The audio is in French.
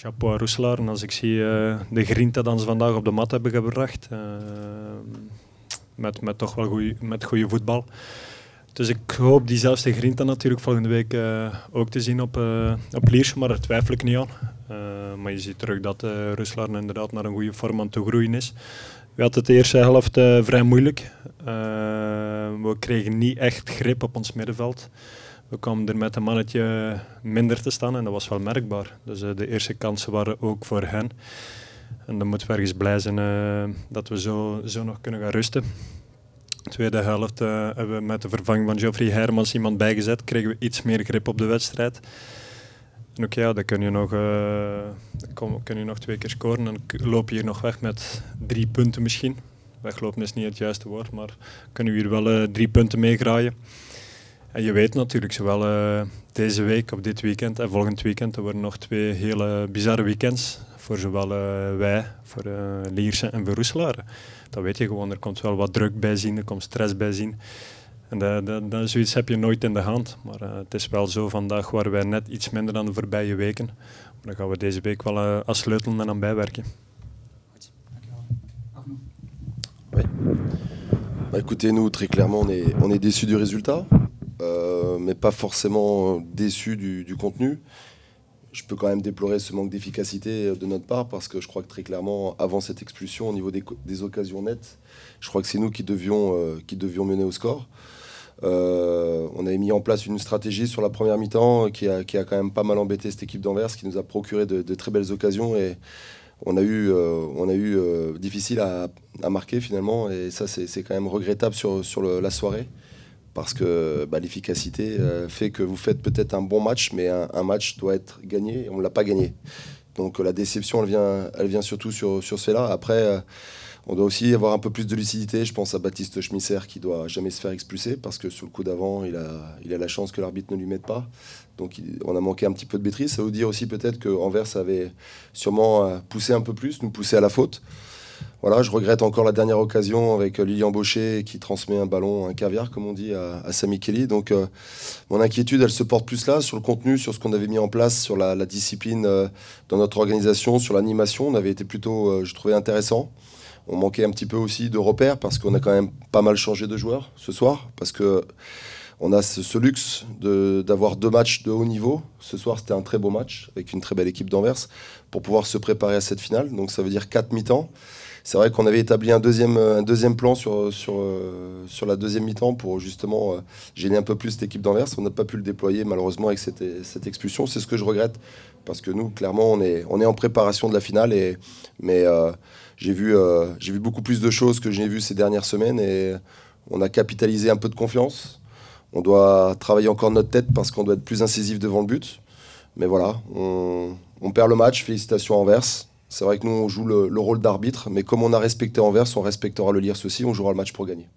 chapeau aan Roeselaar. En als ik zie de grinta dat ze vandaag op de mat hebben gebracht, met toch wel goede voetbal. Dus ik hoop diezelfde grinta natuurlijk volgende week ook te zien op Lierse, maar daar twijfel ik niet aan. Maar je ziet terug dat Roeselaar inderdaad naar een goede vorm aan het groeien is. We hadden het de eerste helft vrij moeilijk. We kregen niet echt grip op ons middenveld. We kwamen er met een mannetje minder te staan en dat was wel merkbaar. Dus de eerste kansen waren ook voor hen. En dan moeten we ergens blij zijn dat we zo nog kunnen gaan rusten. De tweede helft hebben we met de vervanging van Geoffrey Hermans iemand bijgezet. Kregen we iets meer grip op de wedstrijd. En ook ja, dan kun je nog 2 keer scoren en dan loop je hier nog weg met 3 punten misschien. Weglopen is niet het juiste woord, maar kunnen we hier wel 3 punten meegraaien. En je weet natuurlijk, zowel deze week of dit weekend en volgend weekend, er worden nog 2 hele bizarre weekends. Voor zowel wij, voor Lierse en voor Roeselaar. Dat weet je gewoon, er komt wel wat druk bij zien, er komt stress bij zien. En zoiets heb je nooit in de hand. Maar het is wel zo, vandaag waren wij net iets minder dan de voorbije weken. Maar dan gaan we deze week wel aan sleutelen en aan bijwerken. Oui. Bah, écoutez, nous, très clairement, on est déçus du résultat, mais pas forcément déçus du contenu. Je peux quand même déplorer ce manque d'efficacité de notre part, parce que je crois que très clairement, avant cette expulsion, au niveau des occasions nettes, je crois que c'est nous qui devions mener au score. On avait mis en place une stratégie sur la première mi-temps qui a quand même pas mal embêté cette équipe d'Anvers, qui nous a procuré de très belles occasions, et on a eu difficile à marquer finalement, et ça c'est quand même regrettable sur la soirée, parce que l'efficacité fait que vous faites peut-être un bon match, mais un match doit être gagné, et on ne l'a pas gagné. Donc la déception, elle vient surtout sur ce fait-là. Après, on doit aussi avoir un peu plus de lucidité. Je pense à Baptiste Schmisser, qui ne doit jamais se faire expulser, parce que sur le coup d'avant, il a la chance que l'arbitre ne lui mette pas. Donc on a manqué un petit peu de maîtrise. Ça veut dire aussi peut-être qu'Anvers avait sûrement poussé un peu plus, nous pousser à la faute. Voilà, je regrette encore la dernière occasion avec Lilian Baucher qui transmet un ballon, un caviar comme on dit, à Sami Kelly. Donc mon inquiétude, elle se porte plus là, sur le contenu, sur ce qu'on avait mis en place, sur la discipline dans notre organisation, sur l'animation. On avait été plutôt, je trouvais, intéressant. On manquait un petit peu aussi de repères, parce qu'on a quand même pas mal changé de joueurs ce soir, parce que on a ce luxe d'avoir 2 matchs de haut niveau. Ce soir, c'était un très beau match avec une très belle équipe d'Anvers pour pouvoir se préparer à cette finale. Donc ça veut dire 4 mi-temps. C'est vrai qu'on avait établi un deuxième plan sur la deuxième mi-temps pour justement gêner un peu plus cette équipe d'Anvers. On n'a pas pu le déployer malheureusement avec cette expulsion. C'est ce que je regrette, parce que nous, clairement, on est en préparation de la finale. Mais j'ai vu beaucoup plus de choses que j'ai vues ces dernières semaines, et on a capitalisé un peu de confiance. On doit travailler encore notre tête, parce qu'on doit être plus incisif devant le but. Mais voilà, on perd le match. Félicitations à Anvers. C'est vrai que nous, on joue le rôle d'arbitre, mais comme on a respecté Anvers, on respectera le Lierse aussi, on jouera le match pour gagner.